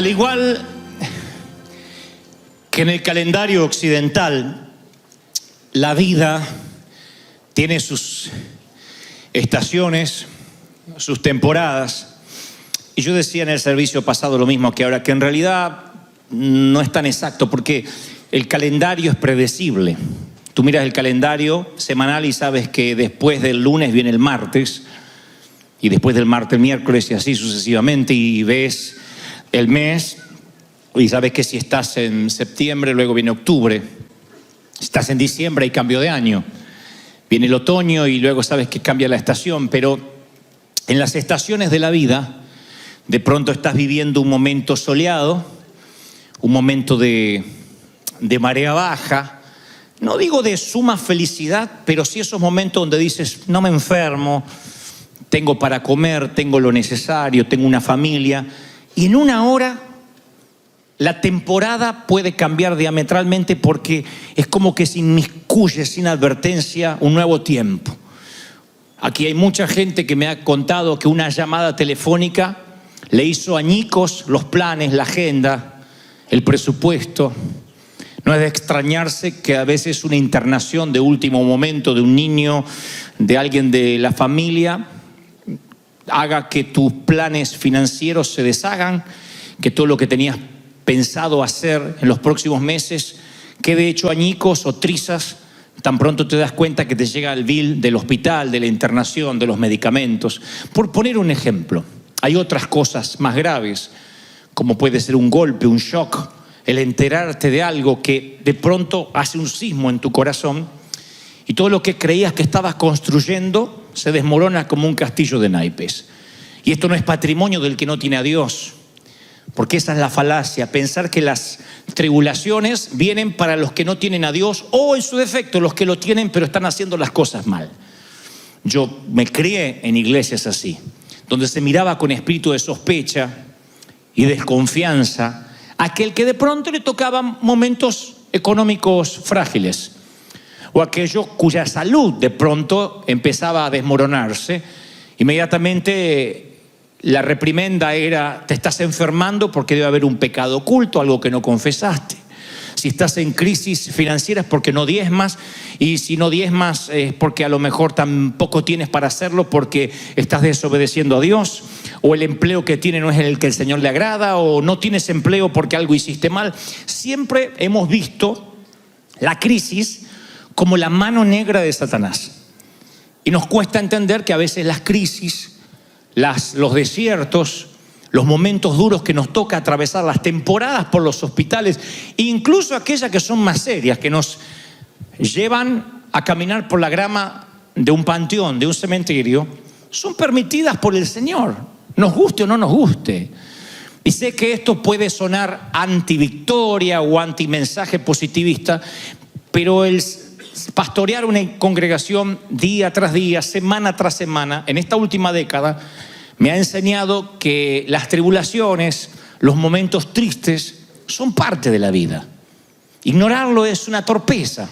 Al igual que en el calendario occidental, la vida tiene sus estaciones, sus temporadas. Y yo decía en el servicio pasado lo mismo que ahora, que en realidad no es tan exacto, porque el calendario es predecible. Tú miras el calendario semanal y sabes que después del lunes viene el martes, y después del martes el miércoles, y así sucesivamente, y ves el mes y sabes que si estás en septiembre, luego viene octubre. Si estás en diciembre, hay cambio de año. Viene el otoño y luego sabes que cambia la estación. Pero en las estaciones de la vida, de pronto estás viviendo un momento soleado, un momento de marea baja. No digo de suma felicidad, pero sí esos momentos donde dices, no me enfermo, tengo para comer, tengo lo necesario, tengo una familia. Y en una hora la temporada puede cambiar diametralmente, porque es como que se inmiscuye sin advertencia un nuevo tiempo. Aquí hay mucha gente que me ha contado que una llamada telefónica le hizo añicos los planes, la agenda, el presupuesto. No es de extrañarse que a veces una internación de último momento de un niño, de alguien de la familia, haga que tus planes financieros se deshagan, que todo lo que tenías pensado hacer en los próximos meses quede hecho añicos o trizas. Tan pronto te das cuenta que te llega el bill del hospital, de la internación, de los medicamentos. Por poner un ejemplo, hay otras cosas más graves, como puede ser un golpe, un shock, el enterarte de algo que de pronto hace un sismo en tu corazón y todo lo que creías que estabas construyendo se desmorona como un castillo de naipes. Y esto no es patrimonio del que no tiene a Dios, porque esa es la falacia, pensar que las tribulaciones vienen para los que no tienen a Dios, o en su defecto los que lo tienen pero están haciendo las cosas mal. Yo me crié en iglesias así, donde se miraba con espíritu de sospecha y desconfianza a aquel que de pronto le tocaban momentos económicos frágiles, o aquello cuya salud de pronto empezaba a desmoronarse. Inmediatamente la reprimenda era: te estás enfermando porque debe haber un pecado oculto, algo que no confesaste. Si estás en crisis financiera es porque no diezmas, y si no diezmas es porque a lo mejor tampoco tienes para hacerlo porque estás desobedeciendo a Dios, o el empleo que tienes no es el que el Señor le agrada, o no tienes empleo porque algo hiciste mal. Siempre hemos visto la crisis como la mano negra de Satanás, y nos cuesta entender que a veces las crisis, los desiertos, los momentos duros que nos toca atravesar, las temporadas por los hospitales, incluso aquellas que son más serias, que nos llevan a caminar por la grama de un panteón, de un cementerio, son permitidas por el Señor, nos guste o no nos guste. Y sé que esto puede sonar anti-victoria o anti-mensaje positivista, pero el pastorear una congregación día tras día, semana tras semana, en esta última década, me ha enseñado que las tribulaciones, los momentos tristes, son parte de la vida. Ignorarlo es una torpeza.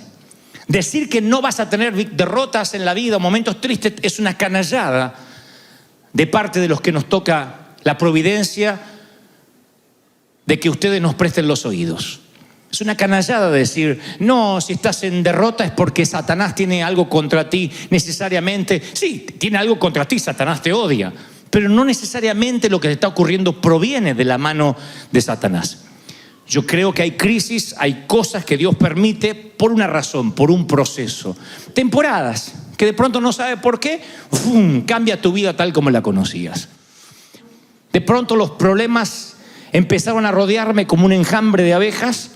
Decir que no vas a tener derrotas en la vida, momentos tristes, es una canallada de parte de los que nos toca la providencia de que ustedes nos presten los oídos. Es una canallada decir, no, si estás en derrota es porque Satanás tiene algo contra ti necesariamente. Sí, tiene algo contra ti, Satanás te odia, pero no necesariamente lo que te está ocurriendo proviene de la mano de Satanás. Yo creo que hay crisis, hay cosas que Dios permite por una razón, por un proceso. Temporadas que de pronto no sabes por qué, ¡fum!, cambia tu vida tal como la conocías. De pronto los problemas empezaron a rodearme como un enjambre de abejas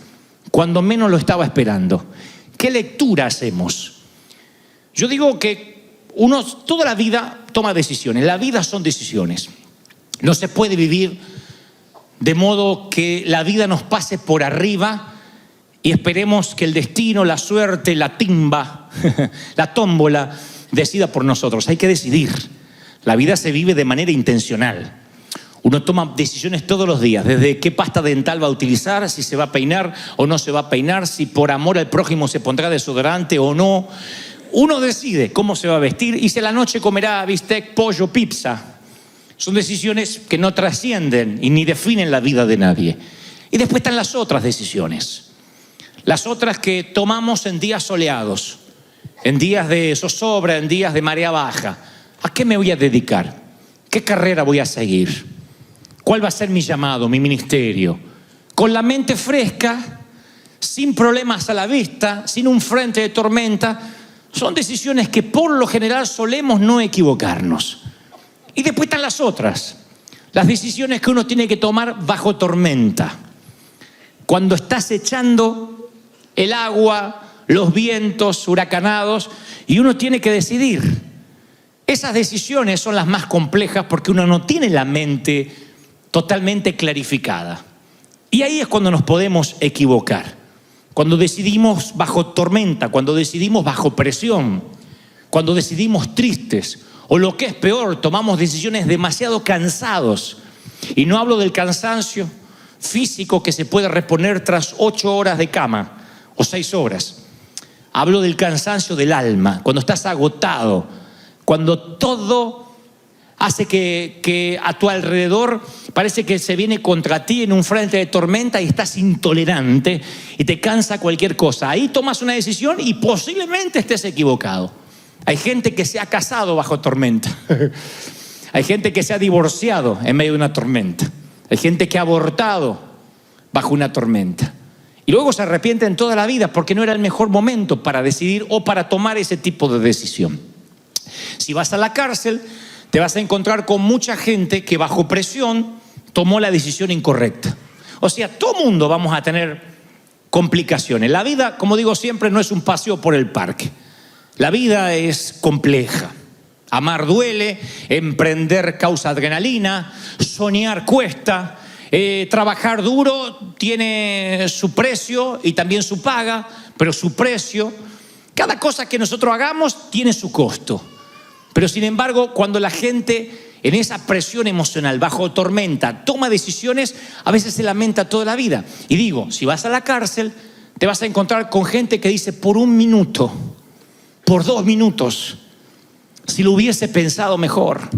cuando menos lo estaba esperando. ¿Qué lectura hacemos? Yo digo que uno toda la vida toma decisiones. La vida son decisiones. No se puede vivir de modo que la vida nos pase por arriba y esperemos que el destino, la suerte, la timba, la tómbola decida por nosotros. Hay que decidir. La vida se vive de manera intencional. Uno toma decisiones todos los días, desde qué pasta dental va a utilizar, si se va a peinar o no se va a peinar, si por amor al prójimo se pondrá desodorante o no. Uno decide cómo se va a vestir y si a la noche comerá bistec, pollo, pizza. Son decisiones que no trascienden y ni definen la vida de nadie. Y después están las otras decisiones. Las otras que tomamos en días soleados, en días de zozobra, en días de marea baja. ¿A qué me voy a dedicar? ¿Qué carrera voy a seguir? ¿Cuál va a ser mi llamado, mi ministerio? Con la mente fresca, sin problemas a la vista, sin un frente de tormenta, son decisiones que por lo general solemos no equivocarnos. Y después están las otras, las decisiones que uno tiene que tomar bajo tormenta. Cuando estás echando el agua, los vientos huracanados, y uno tiene que decidir. Esas decisiones son las más complejas porque uno no tiene la mente totalmente clarificada. Y ahí es cuando nos podemos equivocar. Cuando decidimos bajo tormenta, cuando decidimos bajo presión, cuando decidimos tristes, o lo que es peor, tomamos decisiones demasiado cansados. Y no hablo del cansancio físico que se puede reponer tras 8 horas de cama o 6 horas. Hablo del cansancio del alma, cuando estás agotado, cuando todo hace que a tu alrededor parece que se viene contra ti en un frente de tormenta y estás intolerante y te cansa cualquier cosa. Ahí tomas una decisión y posiblemente estés equivocado. Hay gente que se ha casado bajo tormenta. Hay gente que se ha divorciado en medio de una tormenta. Hay gente que ha abortado bajo una tormenta. Y luego se arrepienten toda la vida porque no era el mejor momento para decidir o para tomar ese tipo de decisión. Si vas a la cárcel, te vas a encontrar con mucha gente que bajo presión tomó la decisión incorrecta. O sea, todo mundo vamos a tener complicaciones. La vida, como digo siempre, no es un paseo por el parque. La vida es compleja. Amar duele, emprender causa adrenalina, soñar cuesta, trabajar duro tiene su precio y también su paga, pero su precio. Cada cosa que nosotros hagamos tiene su costo. Pero sin embargo, cuando la gente en esa presión emocional, bajo tormenta, toma decisiones, a veces se lamenta toda la vida. Y digo, si vas a la cárcel, te vas a encontrar con gente que dice por 1 minuto, por 2 minutos, si lo hubiese pensado mejor.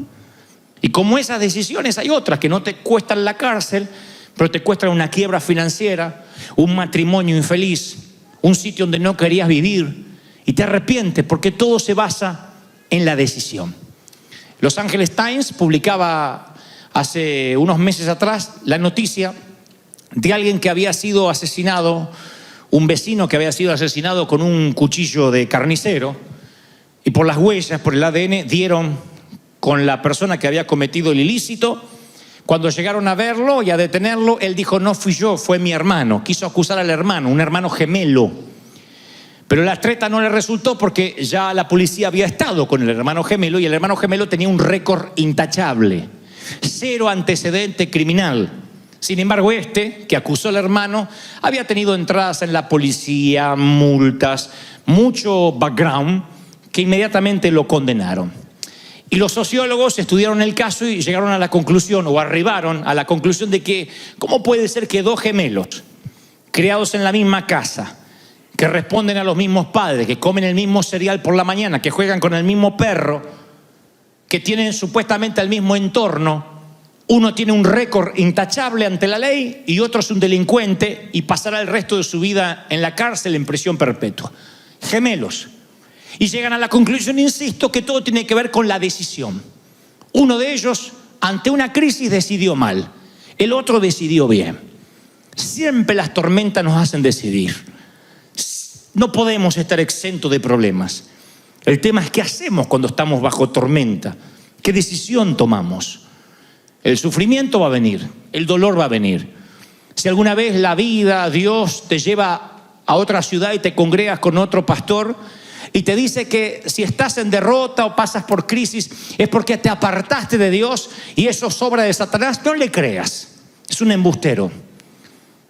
Y como esas decisiones hay otras que no te cuestan la cárcel, pero te cuestan una quiebra financiera, un matrimonio infeliz, un sitio donde no querías vivir y te arrepientes porque todo se basa en la decisión. Los Angeles Times publicaba hace unos meses atrás la noticia de alguien que había sido asesinado, un vecino que había sido asesinado con un cuchillo de carnicero, y por las huellas, por el ADN, dieron con la persona que había cometido el ilícito. Cuando llegaron a verlo y a detenerlo, él dijo: no fui yo, fue mi hermano. Quiso acusar al hermano, un hermano gemelo. Pero la treta no le resultó porque ya la policía había estado con el hermano gemelo y el hermano gemelo tenía un récord intachable. 0 antecedente criminal. Sin embargo, este, que acusó al hermano, había tenido entradas en la policía, multas, mucho background, que inmediatamente lo condenaron. Y los sociólogos estudiaron el caso y llegaron a la conclusión, o arribaron a la conclusión de que ¿cómo puede ser que 2 gemelos, criados en la misma casa, que responden a los mismos padres, que comen el mismo cereal por la mañana, que juegan con el mismo perro, que tienen supuestamente el mismo entorno, uno tiene un récord intachable ante la ley y otro es un delincuente y pasará el resto de su vida en la cárcel en prisión perpetua? Gemelos. Y llegan a la conclusión, insisto, que todo tiene que ver con la decisión. Uno de ellos, ante una crisis, decidió mal. El otro decidió bien. Siempre las tormentas nos hacen decidir. No podemos estar exentos de problemas. El tema es qué hacemos cuando estamos bajo tormenta. ¿Qué decisión tomamos? El sufrimiento va a venir, el dolor va a venir. Si alguna vez la vida, Dios te lleva a otra ciudad y te congregas con otro pastor y te dice que si estás en derrota o pasas por crisis es porque te apartaste de Dios y eso es obra de Satanás, no le creas. Es un embustero.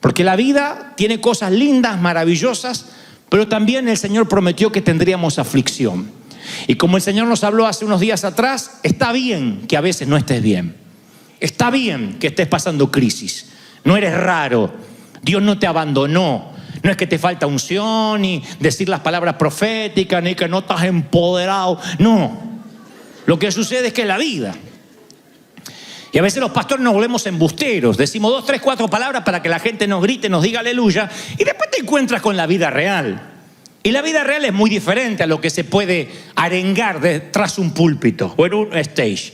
Porque la vida tiene cosas lindas, maravillosas, pero también el Señor prometió que tendríamos aflicción. Y como el Señor nos habló hace unos días atrás, está bien que a veces no estés bien. Está bien que estés pasando crisis. No eres raro. Dios no te abandonó. No es que te falta unción, ni decir las palabras proféticas, ni que no estás empoderado. No. Lo que sucede es que la vida. Y a veces los pastores nos volvemos embusteros. Decimos 2, 3, 4 palabras para que la gente nos grite, nos diga aleluya. Y después te encuentras con la vida real. Y la vida real es muy diferente a lo que se puede arengar tras un púlpito o en un stage.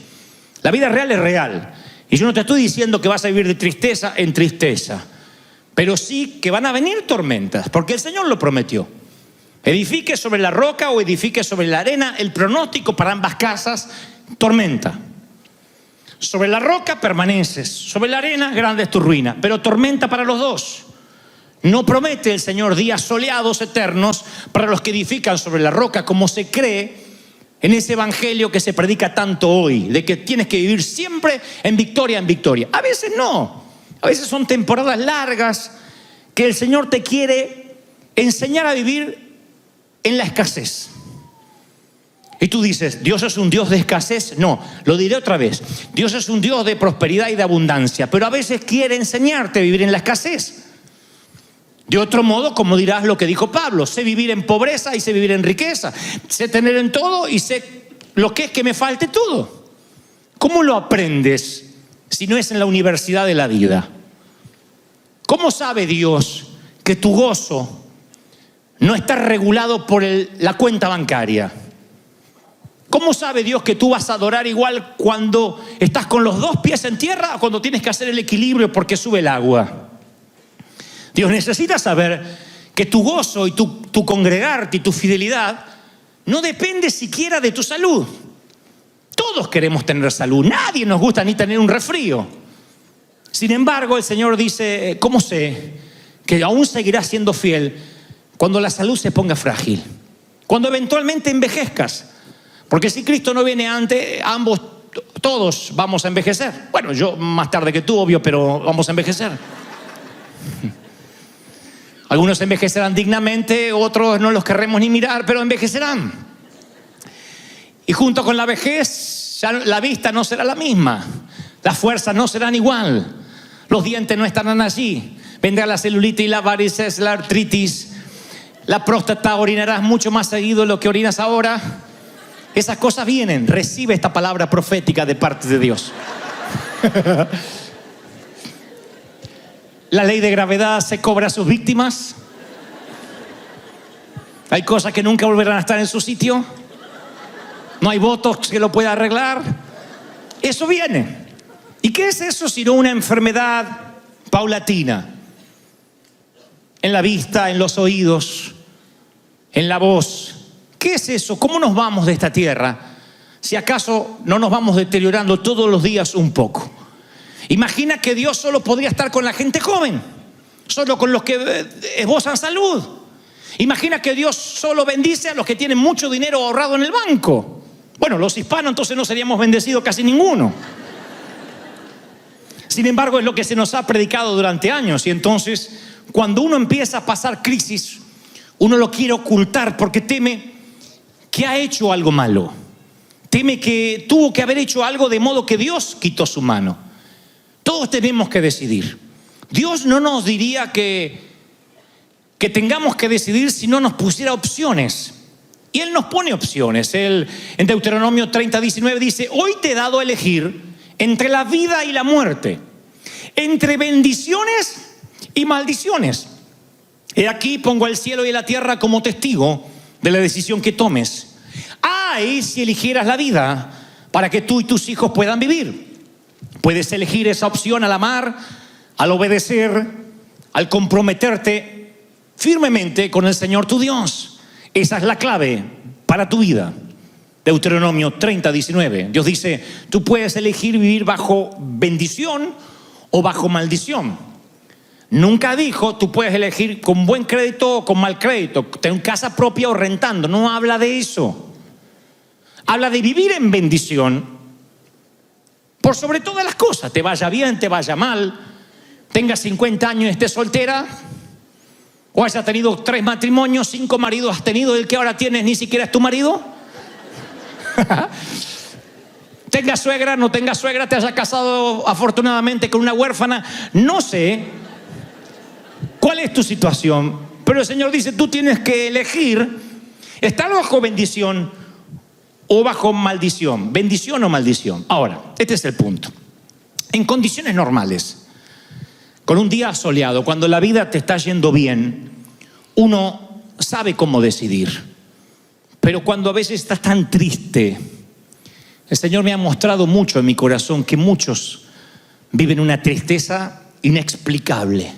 La vida real es real. Y yo no te estoy diciendo que vas a vivir de tristeza en tristeza. Pero sí que van a venir tormentas, porque el Señor lo prometió. Edifique sobre la roca o edifique sobre la arena, el pronóstico para ambas casas, tormenta. Sobre la roca permaneces, sobre la arena grande es tu ruina, pero tormenta para los dos. No promete el Señor días soleados eternos para los que edifican sobre la roca, como se cree en ese evangelio que se predica tanto hoy, de que tienes que vivir siempre en victoria en victoria. A veces no, a veces son temporadas largas que el Señor te quiere enseñar a vivir en la escasez. Y tú dices, ¿Dios es un Dios de escasez? No, lo diré otra vez. Dios es un Dios de prosperidad y de abundancia, pero a veces quiere enseñarte a vivir en la escasez. De otro modo, como dirás lo que dijo Pablo, sé vivir en pobreza y sé vivir en riqueza. Sé tener en todo y sé lo que es que me falte todo. ¿Cómo lo aprendes si no es en la universidad de la vida? ¿Cómo sabe Dios que tu gozo no está regulado por la cuenta bancaria? ¿Cómo sabe Dios que tú vas a adorar igual cuando estás con los 2 pies en tierra o cuando tienes que hacer el equilibrio porque sube el agua? Dios necesita saber que tu gozo y tu congregarte y tu fidelidad no depende siquiera de tu salud. Todos queremos tener salud, nadie nos gusta ni tener un resfrío. Sin embargo, el Señor dice, ¿cómo sé que aún seguirás siendo fiel cuando la salud se ponga frágil? Cuando eventualmente envejezcas. Porque si Cristo no viene antes, todos vamos a envejecer. Bueno, yo más tarde que tú, obvio, pero vamos a envejecer. Algunos envejecerán dignamente, otros no los querremos ni mirar, pero envejecerán. Y junto con la vejez, ya la vista no será la misma. Las fuerzas no serán igual. Los dientes no estarán allí. Vendrá la celulitis, la varices, la artritis. La próstata, orinarás mucho más seguido de lo que orinas ahora. Esas cosas vienen. Recibe esta palabra profética de parte de Dios. La ley de gravedad se cobra a sus víctimas. Hay cosas que nunca volverán a estar en su sitio. No hay botox que lo pueda arreglar. Eso viene. ¿Y qué es eso sino una enfermedad paulatina? En la vista, en los oídos, en la voz. ¿Qué es eso? ¿Cómo nos vamos de esta tierra si acaso no nos vamos deteriorando todos los días un poco? Imagina que Dios solo podría estar con la gente joven, solo con los que esbozan salud. Imagina que Dios solo bendice a los que tienen mucho dinero ahorrado en el banco. Bueno, los hispanos entonces no seríamos bendecidos casi ninguno. Sin embargo, es lo que se nos ha predicado durante años. Y entonces, cuando uno empieza a pasar crisis, uno lo quiere ocultar porque teme que ha hecho algo malo. Teme que tuvo que haber hecho algo de modo que Dios quitó su mano. Todos tenemos que decidir. Dios no nos diría que tengamos que decidir si no nos pusiera opciones. Y Él nos pone opciones. Él en Deuteronomio 30:19 dice: hoy te he dado a elegir entre la vida y la muerte, entre bendiciones y maldiciones. He aquí pongo al cielo y la tierra como testigo de la decisión que tomes. Ay, si eligieras la vida para que tú y tus hijos puedan vivir. Puedes elegir esa opción al amar, al obedecer, al comprometerte firmemente con el Señor tu Dios. Esa es la clave para tu vida. Deuteronomio 30:19. Dios dice, tú puedes elegir vivir bajo bendición o bajo maldición. Nunca dijo, tú puedes elegir con buen crédito o con mal crédito, tener casa propia o rentando. No habla de eso. Habla de vivir en bendición por sobre todas las cosas. Te vaya bien, te vaya mal, tengas 50 años y estés soltera, o hayas tenido 3 matrimonios, 5 maridos has tenido, el que ahora tienes ni siquiera es tu marido. Tengas suegra, no tengas suegra, te hayas casado afortunadamente con una huérfana. No sé cuál es tu situación, pero el Señor dice, tú tienes que elegir estar bajo bendición o bajo maldición. Bendición o maldición. Ahora, este es el punto. En condiciones normales, con un día soleado, cuando la vida te está yendo bien, uno sabe cómo decidir. Pero cuando a veces estás tan triste, el Señor me ha mostrado mucho en mi corazón que muchos viven una tristeza inexplicable.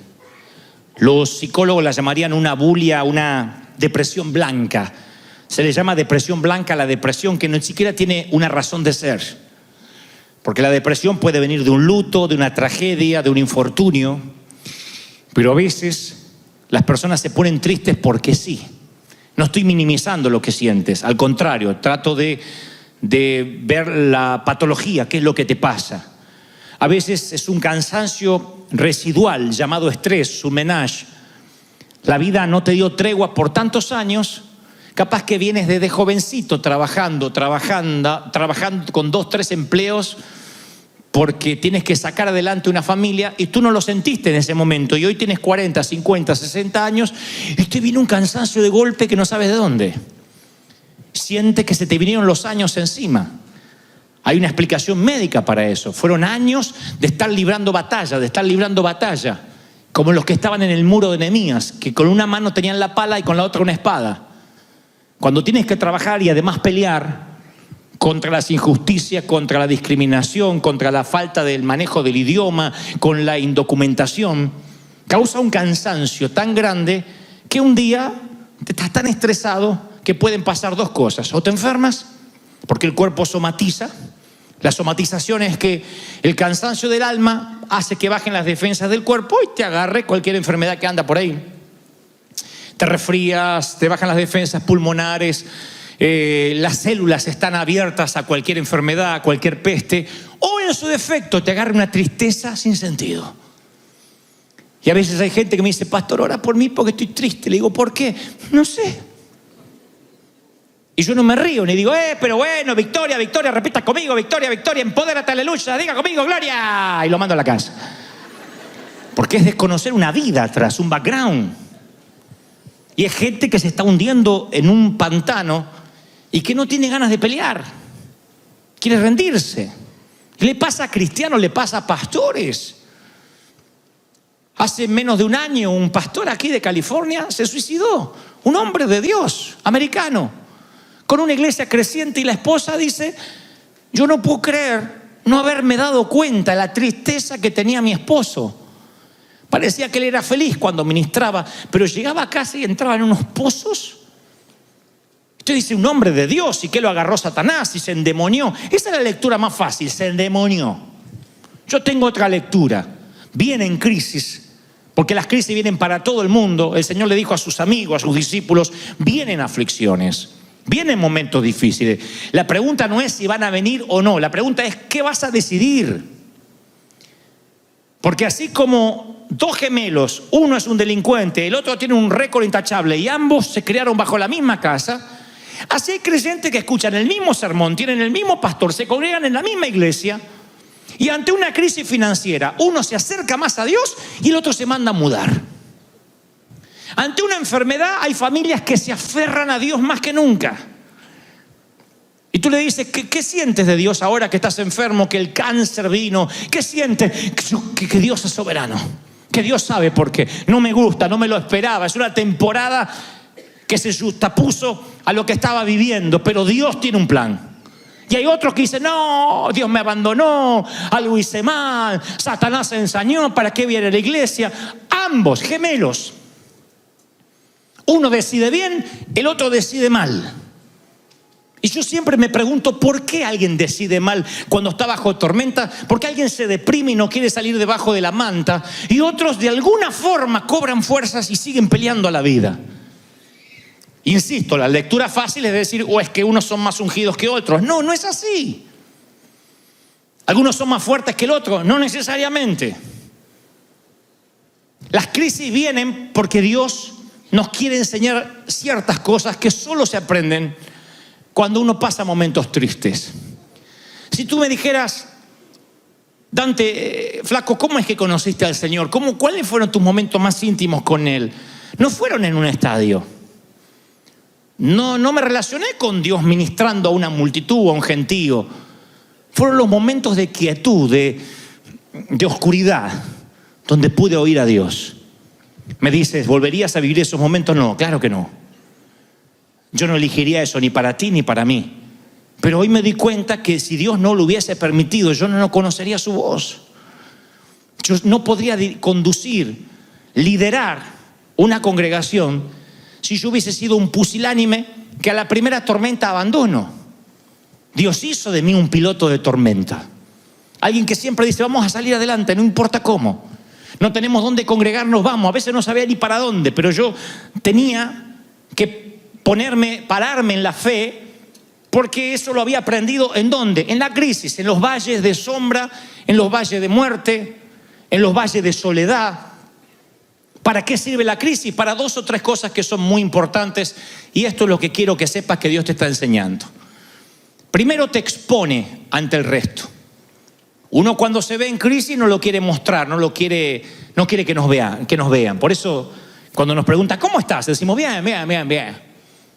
Los psicólogos la llamarían una bulia, una depresión blanca. Se le llama depresión blanca a la depresión que no siquiera tiene una razón de ser. Porque la depresión puede venir de un luto, de una tragedia, de un infortunio. Pero a veces las personas se ponen tristes porque sí. No estoy minimizando lo que sientes. Al contrario, trato de ver la patología, qué es lo que te pasa. A veces es un cansancio residual llamado estrés, surmenage. La vida no te dio tregua por tantos años. Capaz que vienes desde jovencito trabajando con 2, 3 empleos porque tienes que sacar adelante una familia y tú no lo sentiste en ese momento y hoy tienes 40, 50, 60 años y te viene un cansancio de golpe que no sabes de dónde. Sientes que se te vinieron los años encima. Hay una explicación médica para eso. Fueron años de estar librando batalla, como los que estaban en el muro de Nehemías, que con una mano tenían la pala y con la otra una espada. Cuando tienes que trabajar y además pelear contra las injusticias, contra la discriminación, contra la falta del manejo del idioma, con la indocumentación, causa un cansancio tan grande que un día te estás tan estresado que pueden pasar 2 cosas. O te enfermas, porque el cuerpo somatiza. La somatización es que el cansancio del alma hace que bajen las defensas del cuerpo y te agarre cualquier enfermedad que anda por ahí. Te resfrías, te bajan las defensas pulmonares, las células están abiertas a cualquier enfermedad, a cualquier peste, o en su defecto te agarra una tristeza sin sentido. Y a veces hay gente que me dice: pastor, ora por mí porque estoy triste. Le digo: ¿por qué? No sé. Y yo no me río ni digo: pero bueno, victoria, victoria, repita conmigo, victoria, victoria, empodérate, aleluya, diga conmigo, gloria. Y lo mando a la casa. Porque es desconocer una vida atrás, un background. Y es gente que se está hundiendo en un pantano y que no tiene ganas de pelear. Quiere rendirse. Le pasa a cristianos, le pasa a pastores. Hace menos de un año un pastor aquí de California se suicidó. Un hombre de Dios, americano, con una iglesia creciente, y la esposa dice: yo no puedo creer no haberme dado cuenta de la tristeza que tenía mi esposo. Parecía que él era feliz cuando ministraba, pero llegaba a casa y entraba en unos pozos. Usted dice: un hombre de Dios, ¿y qué lo agarró Satanás y se endemonió? Esa es la lectura más fácil, se endemonió. Yo tengo otra lectura. Viene en crisis, porque las crisis vienen para todo el mundo. El Señor le dijo a sus amigos, a sus discípulos: vienen aflicciones, vienen momentos difíciles. La pregunta no es si van a venir o no, la pregunta es: ¿qué vas a decidir? Porque así como 2 gemelos, uno es un delincuente, el otro tiene un récord intachable y ambos se criaron bajo la misma casa, así hay creyentes que escuchan el mismo sermón, tienen el mismo pastor, se congregan en la misma iglesia y ante una crisis financiera uno se acerca más a Dios y el otro se manda a mudar. Ante una enfermedad hay familias que se aferran a Dios más que nunca. Y tú le dices: ¿qué sientes de Dios ahora que estás enfermo, que el cáncer vino? ¿Qué sientes? Que Dios es soberano, que Dios sabe por qué. No me gusta, no me lo esperaba. Es una temporada que se justapuso a lo que estaba viviendo, pero Dios tiene un plan. Y hay otros que dicen: no, Dios me abandonó, algo hice mal, Satanás se ensañó, ¿para qué viene la iglesia? Ambos, gemelos. Uno decide bien, el otro decide mal. Y yo siempre me pregunto: ¿por qué alguien decide mal cuando está bajo tormenta? ¿Por qué alguien se deprime y no quiere salir debajo de la manta? Y otros de alguna forma cobran fuerzas y siguen peleando a la vida. Insisto, la lectura fácil es decir: o es que unos son más ungidos que otros. No, no es así. Algunos son más fuertes que el otro. No necesariamente. Las crisis vienen porque Dios nos quiere enseñar ciertas cosas que solo se aprenden cuando uno pasa momentos tristes. Si tú me dijeras: Dante, flaco, ¿cómo es que conociste al Señor? ¿Cuáles fueron tus momentos más íntimos con Él? No fueron en un estadio. No me relacioné con Dios ministrando a una multitud o a un gentío. Fueron los momentos de quietud, de de oscuridad donde pude oír a Dios. Me dices, ¿volverías a vivir esos momentos? No, claro que no. Yo no elegiría eso ni para ti ni para mí. Pero hoy me di cuenta que si Dios no lo hubiese permitido, yo no conocería su voz. Yo no podría conducir, liderar una congregación si yo hubiese sido un pusilánime que a la primera tormenta abandono. Dios hizo de mí un piloto de tormenta. Alguien que siempre dice, vamos a salir adelante, no importa cómo. No tenemos dónde congregarnos, vamos. A veces no sabía ni para dónde, pero yo tenía que pararme en la fe, porque eso lo había aprendido ¿en dónde? En la crisis, en los valles de sombra, en los valles de muerte, en los valles de soledad. ¿Para qué sirve la crisis? Para 2 o 3 cosas que son muy importantes, y esto es lo que quiero que sepas que Dios te está enseñando. Primero, te expone ante el resto. Uno cuando se ve en crisis no lo quiere mostrar, no quiere que nos vean. Por eso cuando nos preguntan ¿cómo estás? Decimos bien.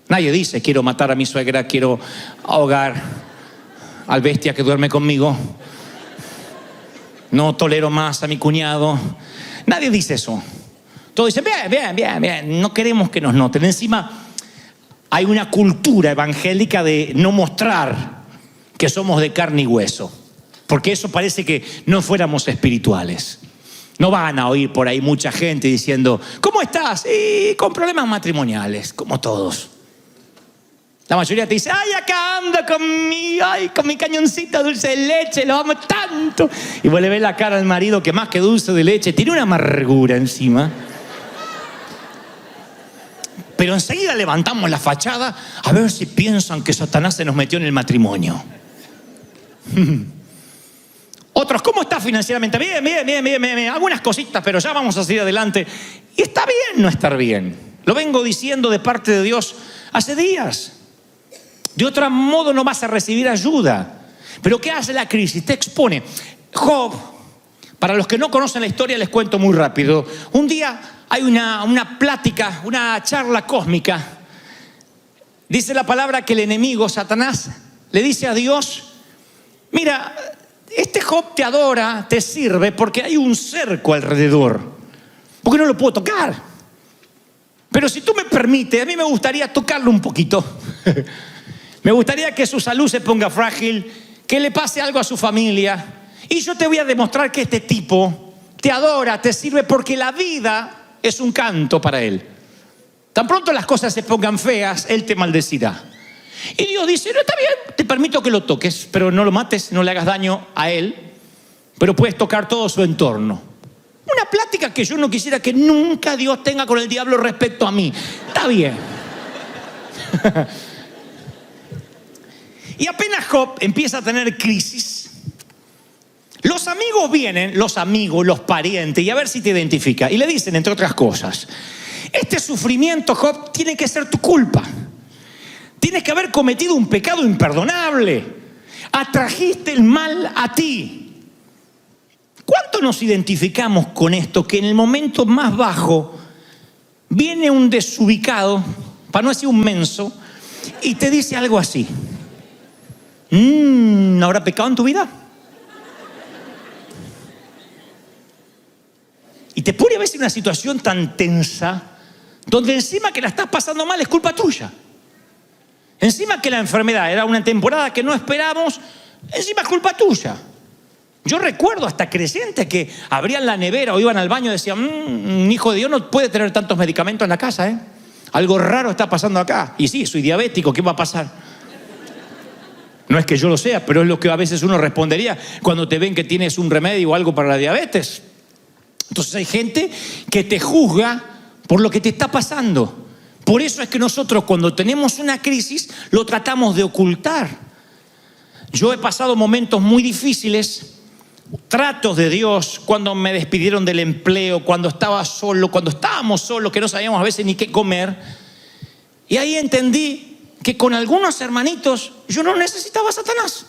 Nadie dice quiero matar a mi suegra, quiero ahogar al bestia que duerme conmigo, no tolero más a mi cuñado. Nadie dice eso. Todos dicen bien. No queremos que nos noten. Encima hay una cultura evangélica de no mostrar que somos de carne y hueso, porque eso parece que no fuéramos espirituales. No van a oír por ahí mucha gente diciendo ¿cómo estás? Y con problemas matrimoniales, como todos. La mayoría te dice, ay, acá ando con mi cañoncito de dulce de leche, lo amo tanto. Y vos le ves la cara al marido que más que dulce de leche, tiene una amargura encima. Pero enseguida levantamos la fachada a ver si piensan que Satanás se nos metió en el matrimonio. Otros, ¿cómo está financieramente? Bien. Algunas cositas, pero ya vamos a seguir adelante. Y está bien no estar bien. Lo vengo diciendo de parte de Dios hace días. De otro modo no vas a recibir ayuda. Pero ¿qué hace la crisis? Te expone. Job, para los que no conocen la historia, les cuento muy rápido. Un día hay una plática, una charla cósmica. Dice la palabra que el enemigo, Satanás, le dice a Dios, mira, este Job te adora, te sirve porque hay un cerco alrededor, porque no lo puedo tocar. Pero si tú me permites, a mí me gustaría tocarlo un poquito. Me gustaría que su salud se ponga frágil, que le pase algo a su familia. Y yo te voy a demostrar que este tipo te adora, te sirve, porque la vida es un canto para él. Tan pronto las cosas se pongan feas, él te maldecirá. Y Dios dice, no, está bien, te permito que lo toques, pero no lo mates, no le hagas daño a él, pero puedes tocar todo su entorno. Una plática que yo no quisiera que nunca Dios tenga con el diablo respecto a mí. Está bien. Y apenas Job empieza a tener crisis, los amigos vienen, los parientes, y a ver si te identifica. Y le dicen, entre otras cosas, este sufrimiento, Job, tiene que ser tu culpa. Tienes que haber cometido un pecado imperdonable. Atrajiste el mal a ti. ¿Cuánto nos identificamos con esto? Que en el momento más bajo viene un desubicado, para no decir un menso, y te dice algo así. ¿Habrá pecado en tu vida? Y te pone a veces en una situación tan tensa, donde encima que la estás pasando mal es culpa tuya. Encima que la enfermedad era una temporada que no esperamos, encima es culpa tuya. Yo recuerdo hasta creyentes que abrían la nevera o iban al baño y decían, un hijo de Dios no puede tener tantos medicamentos en la casa, ¿eh? Algo raro está pasando acá. Y sí, soy diabético, ¿qué va a pasar? No es que yo lo sea, pero es lo que a veces uno respondería cuando te ven que tienes un remedio o algo para la diabetes. Entonces hay gente que te juzga por lo que te está pasando. Por eso es que nosotros cuando tenemos una crisis lo tratamos de ocultar. Yo he pasado momentos muy difíciles, tratos de Dios, cuando me despidieron del empleo, cuando estaba solo, cuando estábamos solos, que no sabíamos a veces ni qué comer. Y ahí entendí que con algunos hermanitos yo no necesitaba a Satanás.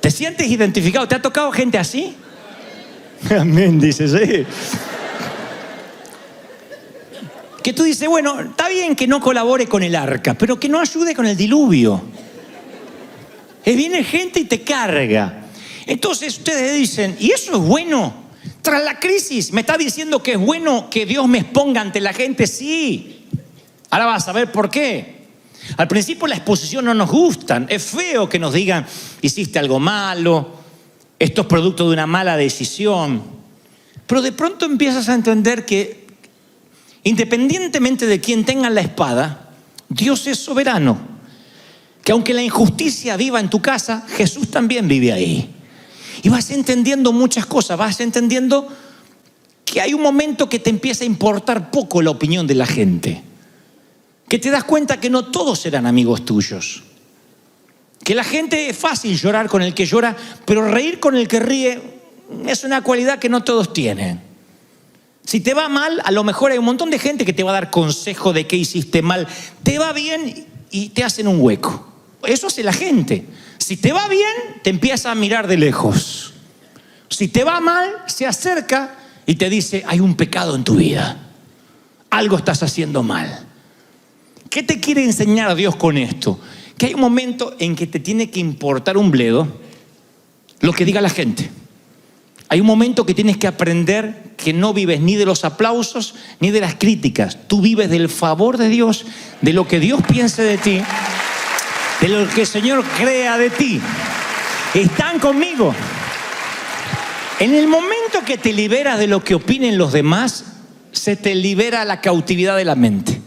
¿Te sientes identificado? ¿Te ha tocado gente así? Amén, dice, sí. que tú dices, bueno, está bien que no colabore con el arca, pero que no ayude con el diluvio. Viene gente y te carga. Entonces ustedes dicen, ¿y eso es bueno? Tras la crisis, ¿me está diciendo que es bueno que Dios me exponga ante la gente? Sí. Ahora vas a ver por qué. Al principio la exposición no nos gusta. Es feo que nos digan, hiciste algo malo, esto es producto de una mala decisión. Pero de pronto empiezas a entender que, independientemente de quién tenga la espada, Dios es soberano. Que aunque la injusticia viva en tu casa, Jesús también vive ahí. Y vas entendiendo muchas cosas, vas entendiendo que hay un momento que te empieza a importar poco la opinión de la gente. Que te das cuenta que no todos serán amigos tuyos. Que la gente es fácil llorar con el que llora, pero reír con el que ríe es una cualidad que no todos tienen. Si te va mal, a lo mejor hay un montón de gente que te va a dar consejo de qué hiciste mal. Te va bien y te hacen un hueco. Eso hace la gente. Si te va bien, te empieza a mirar de lejos. Si te va mal, se acerca y te dice, hay un pecado en tu vida. Algo estás haciendo mal. ¿Qué te quiere enseñar Dios con esto? Que hay un momento en que te tiene que importar un bledo lo que diga la gente. Hay un momento que tienes que aprender que no vives ni de los aplausos ni de las críticas. Tú vives del favor de Dios, de lo que Dios piense de ti, de lo que el Señor crea de ti. ¿Están conmigo? En el momento que te liberas de lo que opinen los demás, se te libera la cautividad de la mente.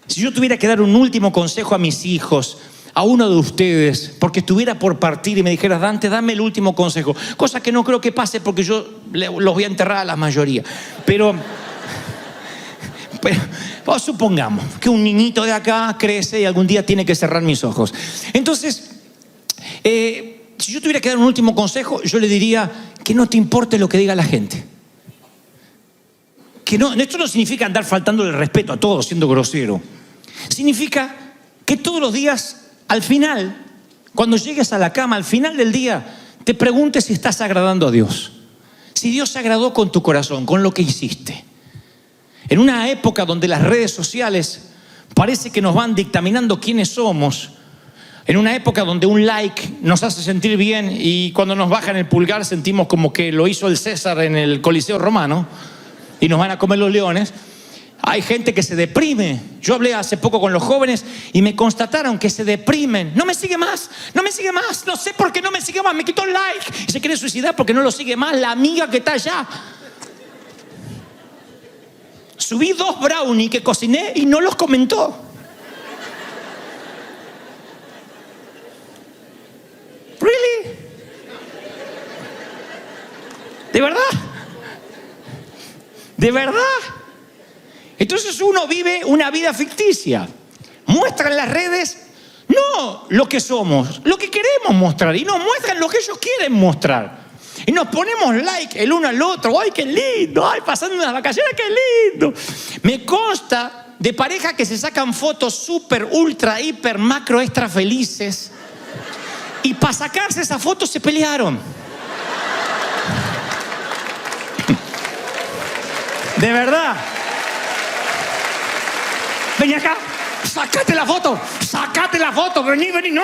Si yo tuviera que dar un último consejo a mis hijos, a uno de ustedes, porque estuviera por partir y me dijeras, Dante, dame el último consejo, cosa que no creo que pase porque yo los voy a enterrar a la mayoría, pero supongamos que un niñito de acá crece y algún día tiene que cerrar mis ojos. Entonces, si yo tuviera que dar un último consejo, yo le diría que no te importe lo que diga la gente. Que no, esto no significa andar faltándole el respeto a todos, siendo grosero. Significa que todos los días, al final, cuando llegues a la cama, al final del día, te preguntes si estás agradando a Dios. Si Dios se agradó con tu corazón, con lo que hiciste. En una época donde las redes sociales parece que nos van dictaminando quiénes somos, en una época donde un like nos hace sentir bien y cuando nos bajan el pulgar sentimos como que lo hizo el César en el Coliseo Romano y nos van a comer los leones, hay gente que se deprime. Yo hablé hace poco con los jóvenes y me constataron que se deprimen. No me sigue más, no sé por qué no me sigue más, me quitó el like y se quiere suicidar porque no lo sigue más la amiga que está allá. Subí 2 brownies que cociné y no los comentó. ¿Really? ¿De verdad? ¿De verdad? Entonces uno vive una vida ficticia. Muestra en las redes no lo que somos, lo que queremos mostrar. Y nos muestran lo que ellos quieren mostrar. Y nos ponemos like el uno al otro. ¡Ay, qué lindo! ¡Ay, pasando unas vacaciones, qué lindo! Me consta de parejas que se sacan fotos súper, ultra, hiper, macro, extra felices. Y para sacarse esas fotos se pelearon. De verdad. Vení acá, sacate la foto, vení, no,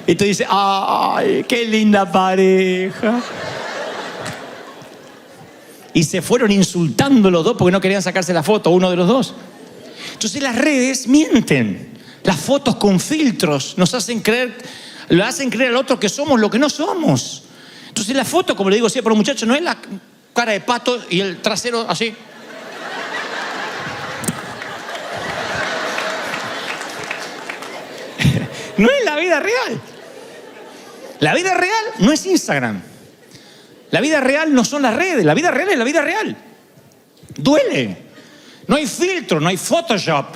Y tú dices, ay, qué linda pareja. Y se fueron insultando los dos porque no querían sacarse la foto, uno de los dos. Entonces las redes mienten. Las fotos con filtros nos hacen creer, le hacen creer al otro que somos lo que no somos. Entonces la foto, como le digo siempre a los muchachos, no es la cara de pato y el trasero así. No es la vida real. La vida real no es Instagram. La vida real no son las redes. La vida real es la vida real. Duele. No hay filtro, no hay Photoshop.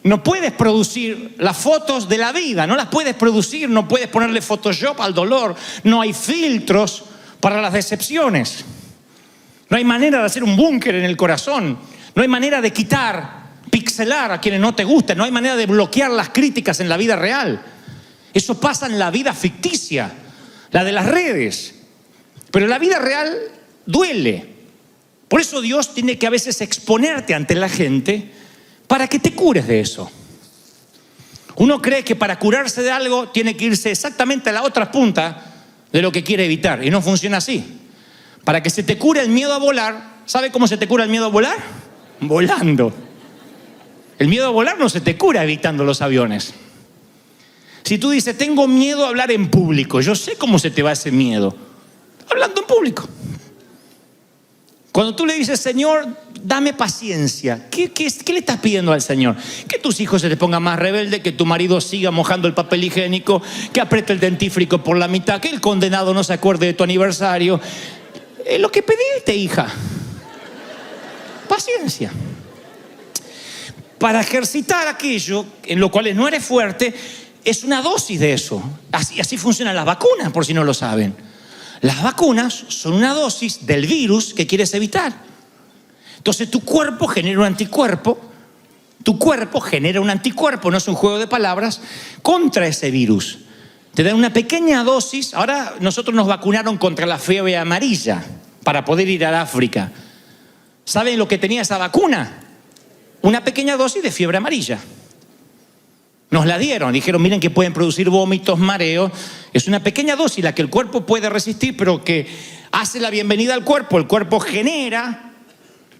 No puedes producir las fotos de la vida. No las puedes producir, no puedes ponerle Photoshop al dolor. No hay filtros para las decepciones. No hay manera de hacer un búnker en el corazón. No hay manera de pixelar a quienes no te gustan. No hay manera de bloquear las críticas en la vida real. Eso pasa en la vida ficticia, la de las redes. Pero la vida real duele. Por eso Dios tiene que a veces exponerte ante la gente para que te cures de eso. Uno cree que para curarse de algo tiene que irse exactamente a la otra punta de lo que quiere evitar, y no funciona así. Para que se te cure el miedo a volar, ¿sabe cómo se te cura el miedo a volar? Volando. El miedo a volar no se te cura evitando los aviones. Si tú dices, tengo miedo a hablar en público, yo sé cómo se te va ese miedo. Hablando en público. Cuando tú le dices, Señor, dame paciencia, ¿qué le estás pidiendo al Señor? Que tus hijos se te pongan más rebeldes, que tu marido siga mojando el papel higiénico, que apriete el dentífrico por la mitad, que el condenado no se acuerde de tu aniversario. Es lo que pediste, hija. Paciencia. Para ejercitar aquello en lo cual no eres fuerte, es una dosis de eso. Así funcionan las vacunas, por si no lo saben. Las vacunas son una dosis del virus que quieres evitar. Entonces tu cuerpo genera un anticuerpo. Tu cuerpo genera un anticuerpo, no es un juego de palabras, contra ese virus. Te dan una pequeña dosis. Ahora nosotros nos vacunaron contra la fiebre amarilla para poder ir al África. ¿Saben lo que tenía esa vacuna? Una pequeña dosis de fiebre amarilla. Nos la dieron, dijeron, miren que pueden producir vómitos, mareos. Es una pequeña dosis la que el cuerpo puede resistir, pero que hace la bienvenida al cuerpo. El cuerpo genera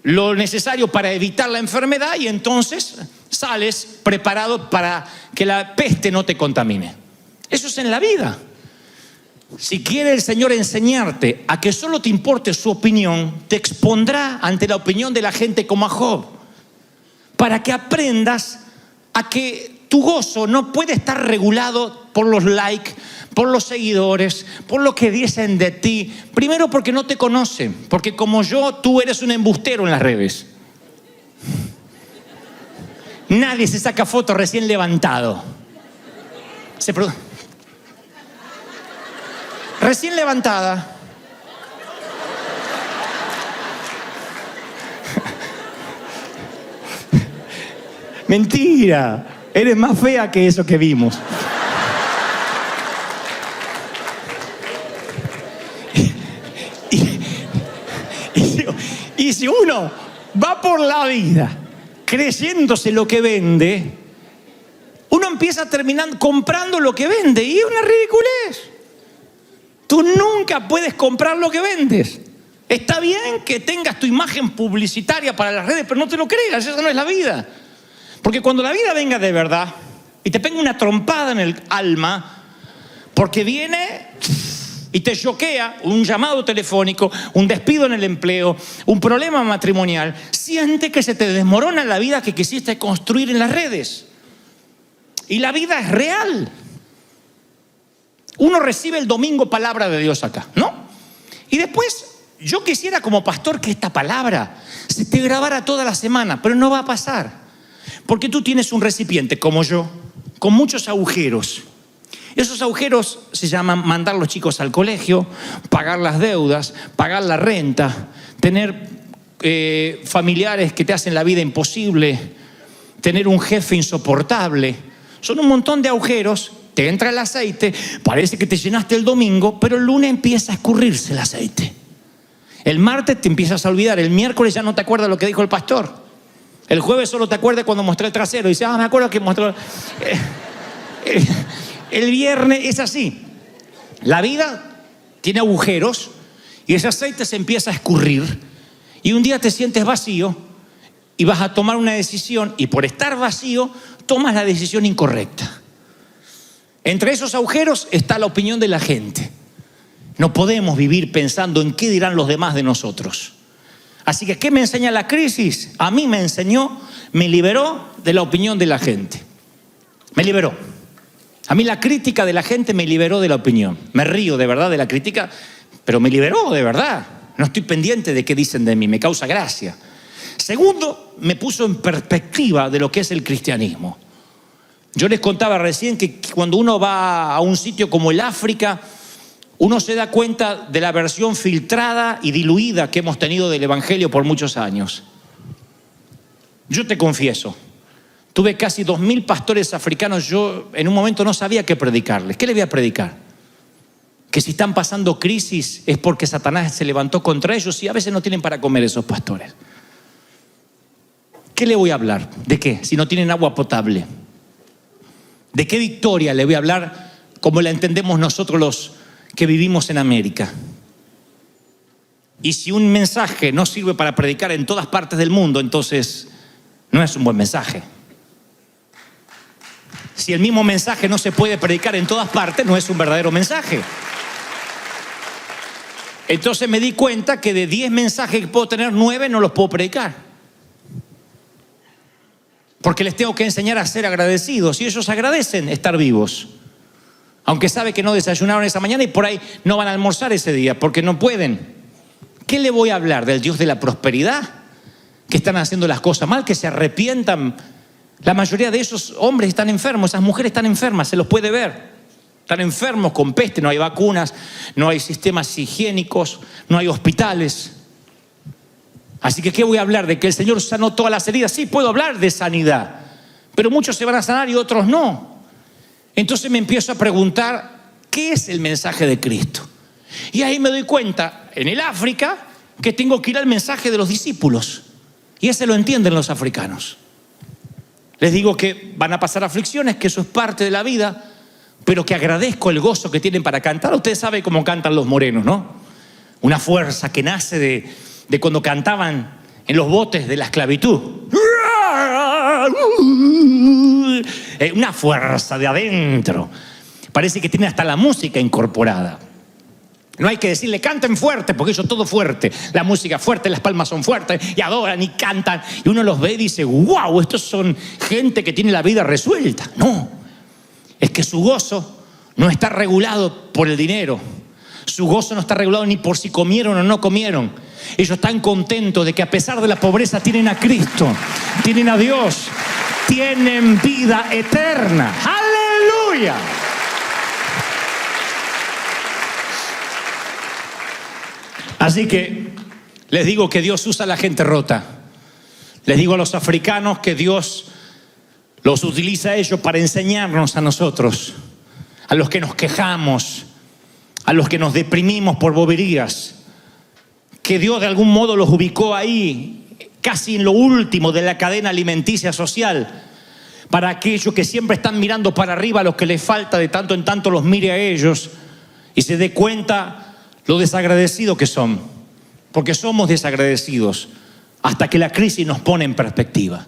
lo necesario para evitar la enfermedad y entonces sales preparado para que la peste no te contamine. Eso es en la vida. Si quiere el Señor enseñarte a que solo te importe su opinión, te expondrá ante la opinión de la gente como a Job, para que aprendas a que tu gozo no puede estar regulado por los likes, por los seguidores, por lo que dicen de ti. Primero porque no te conocen, porque como yo, tú eres un embustero en las redes. Nadie se saca fotos recién levantado. Recién levantada. Mentira. Eres más fea que eso que vimos. Y si uno va por la vida creyéndose lo que vende, uno empieza terminando comprando lo que vende y es una ridiculez. Tú nunca puedes comprar lo que vendes. Está bien que tengas tu imagen publicitaria para las redes, pero no te lo creas, esa no es la vida. Porque cuando la vida venga de verdad y te pega una trompada en el alma, porque viene y te choquea un llamado telefónico, un despido en el empleo, un problema matrimonial, siente que se te desmorona la vida que quisiste construir en las redes. Y la vida es real. Uno recibe el domingo palabra de Dios acá, ¿no? Y después yo quisiera como pastor que esta palabra se te grabara toda la semana, pero no va a pasar. Porque tú tienes un recipiente, como yo, con muchos agujeros. Esos agujeros se llaman mandar a los chicos al colegio, pagar las deudas, pagar la renta, tener familiares que te hacen la vida imposible, tener un jefe insoportable. Son un montón de agujeros, te entra el aceite, parece que te llenaste el domingo, pero el lunes empieza a escurrirse el aceite. El martes te empiezas a olvidar, el miércoles ya no te acuerdas lo que dijo el pastor. El jueves solo te acuerdas cuando mostré el trasero y dices, me acuerdo que mostró. El viernes es así. La vida tiene agujeros y ese aceite se empieza a escurrir y un día te sientes vacío y vas a tomar una decisión y por estar vacío tomas la decisión incorrecta. Entre esos agujeros está la opinión de la gente. No podemos vivir pensando en qué dirán los demás de nosotros. Así que, ¿qué me enseña la crisis? A mí me enseñó, me liberó de la opinión de la gente. Me liberó. A mí la crítica de la gente me liberó de la opinión. Me río de verdad de la crítica, pero me liberó de verdad. No estoy pendiente de qué dicen de mí, me causa gracia. Segundo, me puso en perspectiva de lo que es el cristianismo. Yo les contaba recién que cuando uno va a un sitio como el África, uno se da cuenta de la versión filtrada y diluida que hemos tenido del Evangelio por muchos años. Yo te confieso, tuve casi 2.000 pastores africanos. Yo en un momento no sabía qué predicarles. ¿Qué les voy a predicar? que si están pasando crisis es porque Satanás se levantó contra ellos y a veces no tienen para comer esos pastores. ¿Qué le voy a hablar? ¿De qué? Si no tienen agua potable. ¿De qué victoria le voy a hablar como la entendemos nosotros los que vivimos en América? Y si un mensaje no sirve para predicar en todas partes del mundo, entonces no es un buen mensaje. Si el mismo mensaje no se puede predicar en todas partes, no es un verdadero mensaje. Entonces me di cuenta que de 10 mensajes que puedo tener, 9 no los puedo predicar. Porque les tengo que enseñar a ser agradecidos y ellos agradecen estar vivos. Aunque sabe que no desayunaron esa mañana y por ahí no van a almorzar ese día porque no pueden. ¿Qué le voy a hablar? ¿Del Dios de la prosperidad? Que están haciendo las cosas mal, que se arrepientan. La mayoría de esos hombres están enfermos, esas mujeres están enfermas, se los puede ver. Están enfermos con peste, no hay vacunas, no hay sistemas higiénicos, no hay hospitales. Así que ¿qué voy a hablar? ¿De que el Señor sanó todas las heridas? Sí, puedo hablar de sanidad, pero muchos se van a sanar y otros no. Entonces me empiezo a preguntar, ¿qué es el mensaje de Cristo? Y ahí me doy cuenta, en el África, que tengo que ir al mensaje de los discípulos. Y ese lo entienden los africanos. Les digo que van a pasar aflicciones, que eso es parte de la vida, pero que agradezco el gozo que tienen para cantar. Ustedes saben cómo cantan los morenos, ¿no? Una fuerza que nace de cuando cantaban en los botes de la esclavitud. Una fuerza de adentro. Parece que tiene hasta la música incorporada. No hay que decirle canten fuerte, porque ellos todo fuerte. La música fuerte, las palmas son fuertes y adoran y cantan. Y uno los ve y dice, wow, estos son gente que tiene la vida resuelta. No, es que su gozo no está regulado por el dinero. Su gozo no está regulado ni por si comieron o no comieron. Ellos están contentos de que a pesar de la pobreza tienen a Cristo, tienen a Dios, tienen vida eterna. ¡Aleluya! Así que les digo que Dios usa a la gente rota. Les digo a los africanos que Dios los utiliza a ellos para enseñarnos a nosotros, a los que nos quejamos, a los que nos deprimimos por boberías, que Dios de algún modo los ubicó ahí, casi en lo último de la cadena alimenticia social, para aquellos que siempre están mirando para arriba, a los que les falta de tanto en tanto los mire a ellos y se dé cuenta lo desagradecidos que son, porque somos desagradecidos hasta que la crisis nos pone en perspectiva.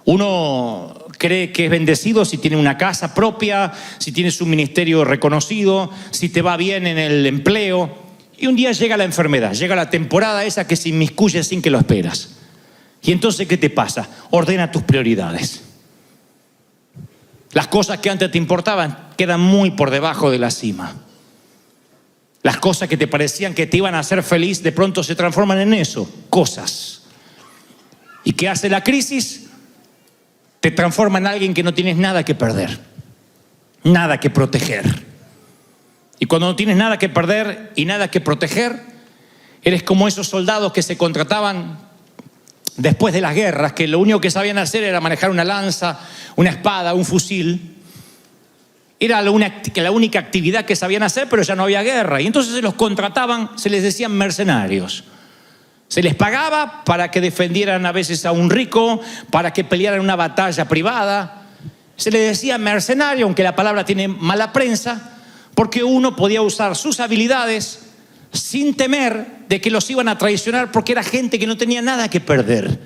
Uno cree que es bendecido si tiene una casa propia, si tiene su ministerio reconocido, si te va bien en el empleo, y un día llega la enfermedad, llega la temporada esa que se inmiscuye sin que lo esperas. Y entonces, ¿qué te pasa? Ordena tus prioridades. Las cosas que antes te importaban quedan muy por debajo de la cima. Las cosas que te parecían que te iban a hacer feliz, de pronto se transforman en eso, cosas. ¿Y qué hace la crisis? Te transforma en alguien que no tienes nada que perder, nada que proteger. Y cuando no tienes nada que perder y nada que proteger, eres como esos soldados que se contrataban después de las guerras, que lo único que sabían hacer era manejar una lanza, una espada, un fusil. Era la única actividad que sabían hacer, pero ya no había guerra. Y entonces se los contrataban, se les decían mercenarios. Se les pagaba para que defendieran a veces a un rico, para que pelearan una batalla privada. Se les decía mercenario, aunque la palabra tiene mala prensa, porque uno podía usar sus habilidades sin temer de que los iban a traicionar, porque era gente que no tenía nada que perder.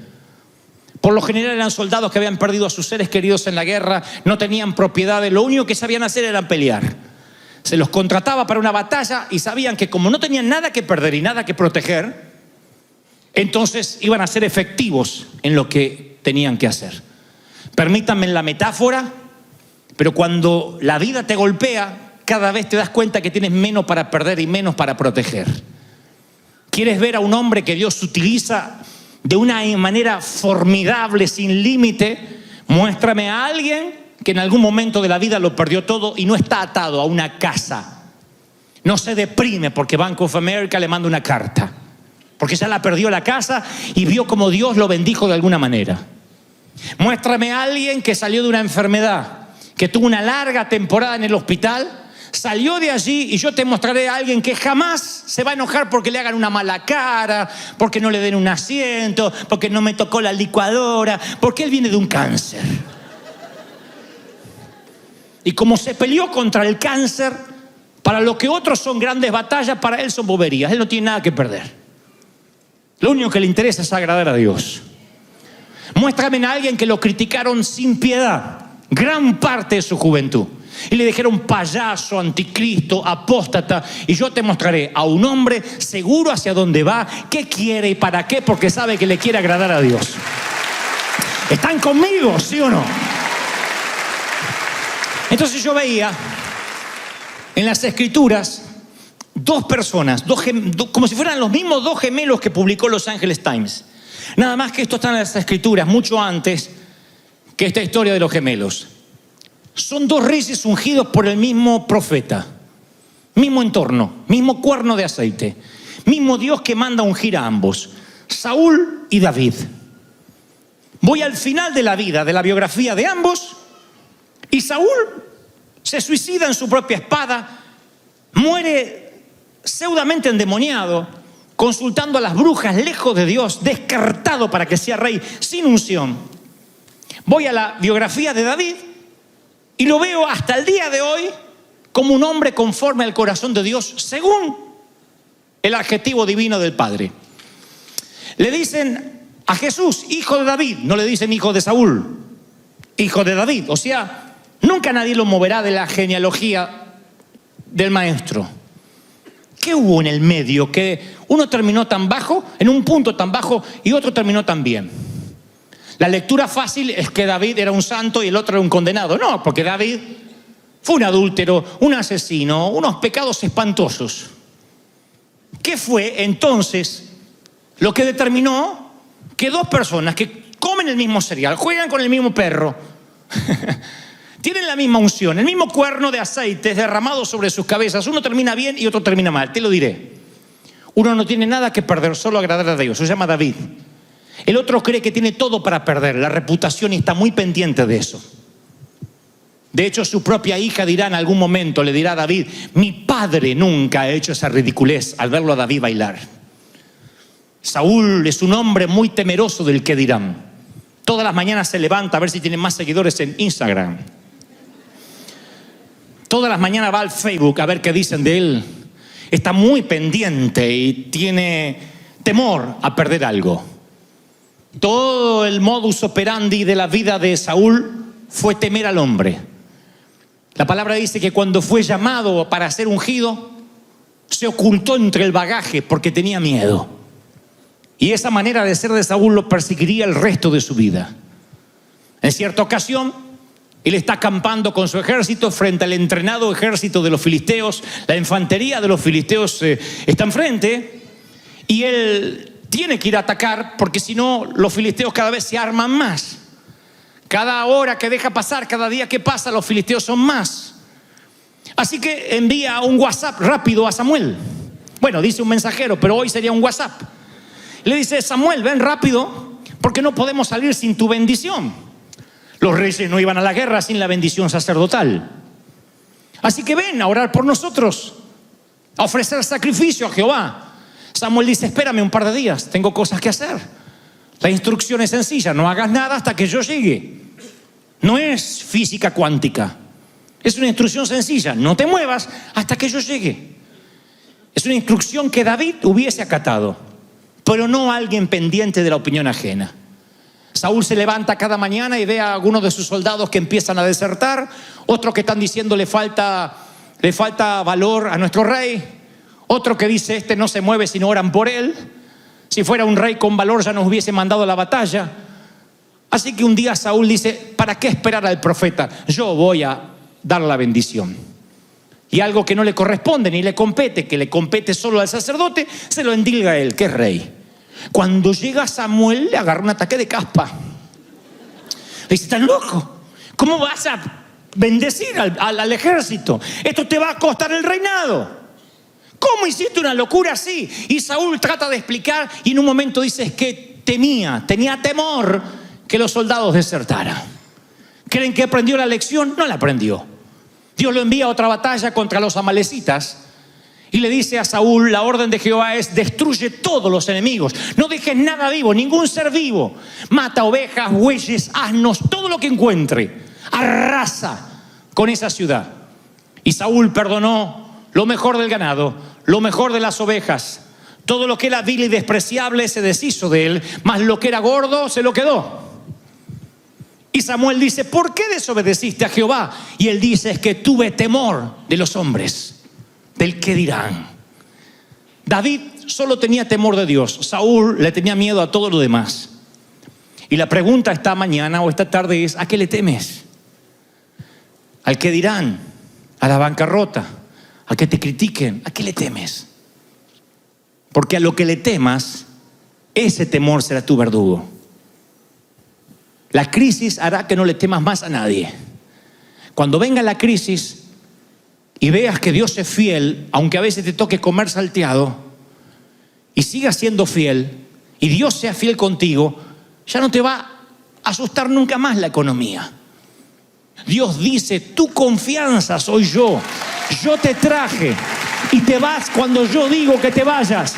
Por lo general eran soldados que habían perdido a sus seres queridos en la guerra, no tenían propiedades, lo único que sabían hacer era pelear. Se los contrataba para una batalla y sabían que como no tenían nada que perder y nada que proteger, entonces iban a ser efectivos en lo que tenían que hacer. Permítanme la metáfora, pero cuando la vida te golpea, cada vez te das cuenta que tienes menos para perder y menos para proteger. ¿Quieres ver a un hombre que Dios utiliza de una manera formidable, sin límite? Muéstrame a alguien que en algún momento de la vida lo perdió todo y no está atado a una casa. No se deprime porque Bank of America le manda una carta, porque ya la perdió la casa y vio como Dios lo bendijo de alguna manera. Muéstrame a alguien que salió de una enfermedad, que tuvo una larga temporada en el hospital, salió de allí y yo te mostraré a alguien que jamás se va a enojar porque le hagan una mala cara, porque no le den un asiento, porque no me tocó la licuadora, porque él viene de un cáncer. Y como se peleó contra el cáncer, para lo que otros son grandes batallas, para él son boberías. Él no tiene nada que perder. Lo único que le interesa es agradar a Dios. Muéstrame a alguien que lo criticaron sin piedad gran parte de su juventud y le dijeron payaso, anticristo, apóstata, y yo te mostraré a un hombre seguro hacia dónde va, qué quiere y para qué, porque sabe que le quiere agradar a Dios. ¿Están conmigo, sí o no? Entonces yo veía en las Escrituras dos personas, como si fueran los mismos dos gemelos que publicó Los Angeles Times. Nada más que esto está en las Escrituras mucho antes que esta historia de los gemelos. Son dos reyes ungidos por el mismo profeta, mismo entorno, mismo cuerno de aceite, mismo Dios que manda ungir a ambos, Saúl y David. Voy al final de la vida, de la biografía de ambos, y Saúl se suicida en su propia espada, muere pseudamente endemoniado, consultando a las brujas, lejos de Dios, descartado para que sea rey, sin unción. Voy a la biografía de David y lo veo hasta el día de hoy como un hombre conforme al corazón de Dios, según el adjetivo divino del Padre. Le dicen a Jesús, hijo de David, no le dicen hijo de Saúl, hijo de David. O sea, nunca nadie lo moverá de la genealogía del maestro. ¿Qué hubo en el medio? Que uno terminó tan bajo, en un punto tan bajo, y otro terminó tan bien. La lectura fácil es que David era un santo y el otro era un condenado. No, porque David fue un adúltero, un asesino, unos pecados espantosos. ¿Qué fue entonces lo que determinó que dos personas que comen el mismo cereal, juegan con el mismo perro, tienen la misma unción, el mismo cuerno de aceite derramado sobre sus cabezas, uno termina bien y otro termina mal? Te lo diré. Uno no tiene nada que perder, solo agradar a Dios. Se llama David. El otro cree que tiene todo para perder, la reputación, y está muy pendiente de eso. De hecho, su propia hija dirá en algún momento, le dirá a David, mi padre nunca ha hecho esa ridiculez al verlo a David bailar. Saúl es un hombre muy temeroso del que dirán. Todas las mañanas se levanta a ver si tiene más seguidores en Instagram. Todas las mañanas va al Facebook a ver qué dicen de él. Está muy pendiente y tiene temor a perder algo. Todo el modus operandi de la vida de Saúl fue temer al hombre. La palabra dice que cuando fue llamado para ser ungido, se ocultó entre el bagaje porque tenía miedo. Y esa manera de ser de Saúl lo perseguiría el resto de su vida. En cierta ocasión, él está acampando con su ejército frente al entrenado ejército de los filisteos. La infantería de los filisteos está enfrente y él tiene que ir a atacar, porque si no, los filisteos cada vez se arman más. Cada hora que deja pasar, cada día que pasa, los filisteos son más. Así que envía un WhatsApp rápido a Samuel. Bueno, dice un mensajero, pero hoy sería un WhatsApp. Le dice, Samuel, ven rápido, porque no podemos salir sin tu bendición. Los reyes no iban a la guerra sin la bendición sacerdotal. Así que ven a orar por nosotros, a ofrecer sacrificio a Jehová. Samuel dice, espérame un par de días, tengo cosas que hacer. La instrucción es sencilla, no hagas nada hasta que yo llegue. No es física cuántica, es una instrucción sencilla, no te muevas hasta que yo llegue. Es una instrucción que David hubiese acatado, pero no alguien pendiente de la opinión ajena. Saúl se levanta cada mañana y ve a algunos de sus soldados que empiezan a desertar, otros que están diciendo le falta valor a nuestro rey, otro que dice este no se mueve si no oran por él. Si fuera un rey con valor ya nos hubiese mandado a la batalla. Así que un día Saúl dice, ¿para qué esperar al profeta? Yo voy a dar la bendición. Y algo que no le corresponde ni le compete, que le compete solo al sacerdote, se lo endilga a él, que es rey. Cuando llega Samuel le agarra un ataque de caspa. Le dice, ¿estás loco? ¿Cómo vas a bendecir al ejército? Esto te va a costar el reinado. ¿Cómo hiciste una locura así? Y Saúl trata de explicar y en un momento dice, es que tenía temor que los soldados desertaran. ¿Creen que aprendió la lección? No la aprendió. Dios lo envía a otra batalla contra los amalecitas y le dice a Saúl: la orden de Jehová es: destruye todos los enemigos, no dejes nada vivo, ningún ser vivo, mata ovejas, bueyes, asnos, todo lo que encuentre, arrasa con esa ciudad. Y Saúl perdonó lo mejor del ganado, lo mejor de las ovejas, todo lo que era vil y despreciable se deshizo de él, mas lo que era gordo se lo quedó. Y Samuel dice: ¿por qué desobedeciste a Jehová? Y él dice: es que tuve temor de los hombres, del qué dirán. David solo tenía temor de Dios. Saúl le tenía miedo a todo lo demás. Y la pregunta esta mañana o esta tarde es: ¿a qué le temes? ¿Al qué dirán? ¿A la bancarrota? ¿A que te critiquen? ¿A qué le temes? Porque a lo que le temas, ese temor será tu verdugo. La crisis hará que no le temas más a nadie. Cuando venga la crisis y veas que Dios es fiel, aunque a veces te toque comer salteado, y sigas siendo fiel, y Dios sea fiel contigo, ya no te va a asustar nunca más la economía. Dios dice: tu confianza soy yo. Yo te traje y te vas cuando yo digo que te vayas.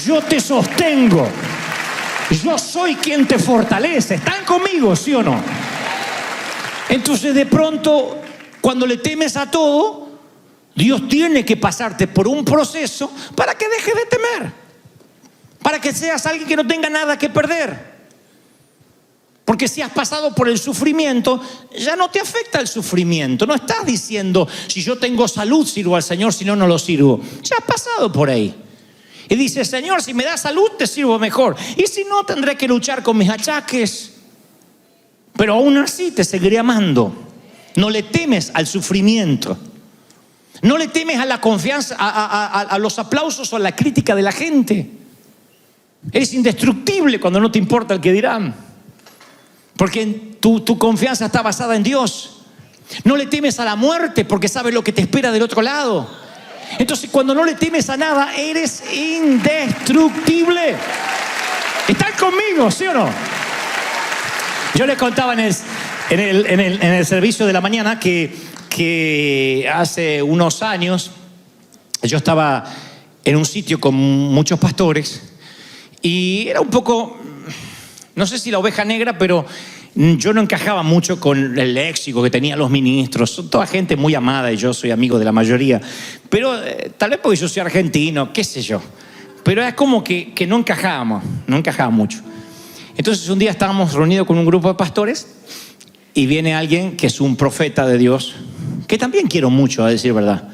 Yo te sostengo. Yo soy quien te fortalece. ¿Están conmigo, sí o no? Entonces, de pronto, cuando le temes a todo, Dios tiene que pasarte por un proceso para que dejes de temer, para que seas alguien que no tenga nada que perder. Porque si has pasado por el sufrimiento, ya no te afecta el sufrimiento. No estás diciendo: si yo tengo salud sirvo al Señor, si no, no lo sirvo. Ya has pasado por ahí. Y dices: Señor, si me das salud te sirvo mejor, y si no, tendré que luchar con mis achaques, pero aún así te seguiré amando. No le temes al sufrimiento. No le temes a la confianza, a los aplausos o a la crítica de la gente. Eres indestructible cuando no te importa el que dirán, porque tu confianza está basada en Dios. No le temes a la muerte porque sabes lo que te espera del otro lado. Entonces, cuando no le temes a nada, eres indestructible. ¿Están conmigo, sí o no? Yo les contaba en el servicio de la mañana que hace unos años yo estaba en un sitio con muchos pastores y era un poco, no sé si la oveja negra, pero yo no encajaba mucho con el léxico que tenían los ministros. Son toda gente muy amada y yo soy amigo de la mayoría, pero tal vez porque yo soy argentino, qué sé yo, pero es como que no encajaba mucho. Entonces un día estábamos reunidos con un grupo de pastores y viene alguien que es un profeta de Dios, que también quiero mucho, a decir verdad.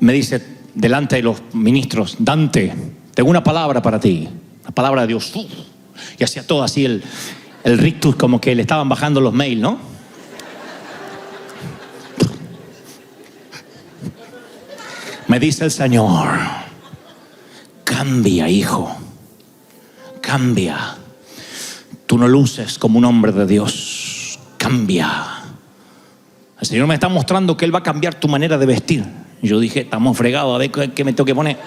Me dice delante de los ministros: Dante, tengo una palabra para ti, la palabra de Dios. Y hacía todo así el rictus, como que le estaban bajando los mails, ¿no? Me dice el Señor: cambia, hijo, cambia. Tú no luces como un hombre de Dios, cambia. El Señor me está mostrando que Él va a cambiar tu manera de vestir. Yo dije: estamos fregados, a ver qué me tengo que poner.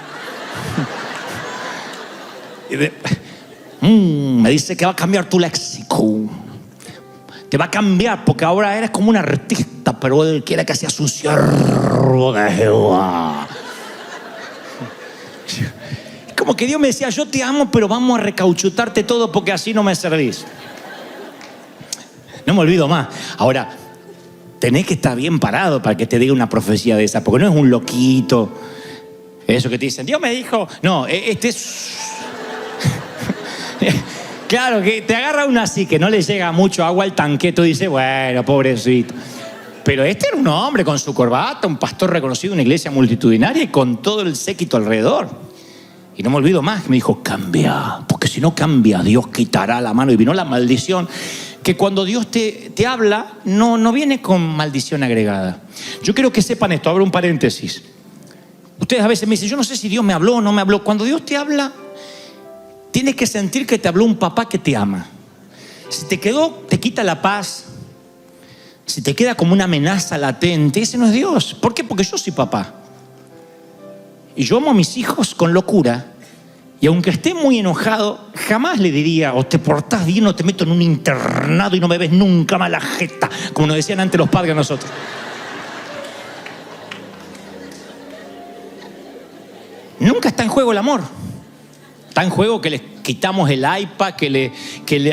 Me dice que va a cambiar tu léxico. Te va a cambiar porque ahora eres como un artista, pero Él quiere que seas un siervo de Jehová. Como que Dios me decía: yo te amo, pero vamos a recauchutarte todo porque así no me servís. No me olvido más. Ahora, tenés que estar bien parado para que te diga una profecía de esa, porque no es un loquito. Eso que te dicen: Dios me dijo. No, este es... Claro, que te agarra uno así, que no le llega mucho agua al tanque. Tú dices: bueno, pobrecito. Pero este era un hombre con su corbata, un pastor reconocido en una iglesia multitudinaria y con todo el séquito alrededor. Y no me olvido más que me dijo: cambia, porque si no cambia, Dios quitará la mano. Y vino la maldición, que cuando Dios te habla, no viene con maldición agregada. Yo quiero que sepan esto, abro un paréntesis. Ustedes a veces me dicen: yo no sé si Dios me habló o no me habló. Cuando Dios te habla, tienes que sentir que te habló un papá que te ama. Si te quita la paz, si te queda como una amenaza latente, ese no es Dios. ¿Por qué? Porque yo soy papá. Y yo amo a mis hijos con locura. Y aunque esté muy enojado, jamás le diría, o te portás bien o te meto en un internado y no me ves nunca más la jeta, como nos decían antes los padres a nosotros. Nunca está en juego el amor. Está en juego que les quitamos el iPad, que le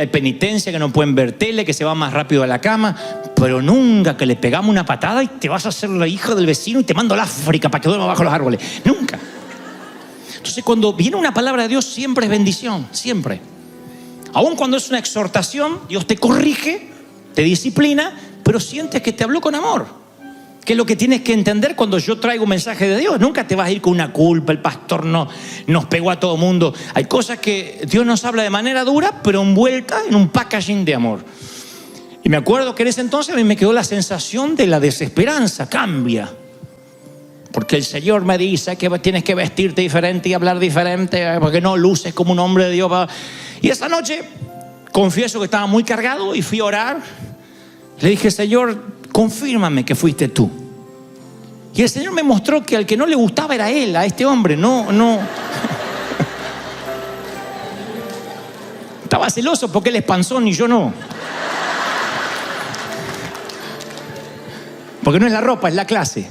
hay penitencia, que no pueden ver tele, que se va más rápido a la cama, pero nunca que le pegamos una patada y te vas a hacer la hija del vecino y te mando al África para que duerma bajo los árboles. Nunca. Entonces, cuando viene una palabra de Dios, siempre es bendición, siempre. Aun cuando es una exhortación, Dios te corrige, te disciplina, pero sientes que te habló con amor. ¿Qué es lo que tienes que entender cuando yo traigo un mensaje de Dios? Nunca te vas a ir con una culpa, el pastor no nos pegó a todo mundo. Hay cosas que Dios nos habla de manera dura, pero envuelta en un packaging de amor. Y me acuerdo que en ese entonces a mí me quedó la sensación de la desesperanza. Cambia. Porque el Señor me dice que tienes que vestirte diferente y hablar diferente, porque no luces como un hombre de Dios. Y esa noche, confieso que estaba muy cargado y fui a orar. Le dije, Señor, confírmame que fuiste tú. Y el Señor me mostró que al que no le gustaba era él, a este hombre, no. Estaba celoso porque él es panzón y yo no. Porque no es la ropa, es la clase.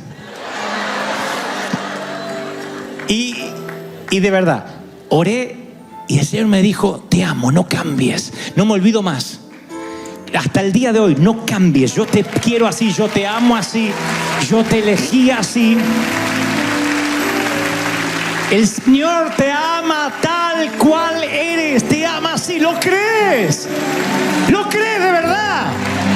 Y de verdad, oré y el Señor me dijo, te amo, no cambies, no me olvido más. Hasta el día de hoy, no cambies, yo te quiero así, yo te amo así, yo te elegí así. El Señor te ama tal cual eres, te ama así, ¿lo crees? ¿Lo crees de verdad?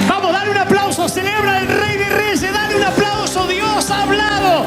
Vamos, dale un aplauso, celebra al Rey de Reyes, dale un aplauso, Dios ha hablado,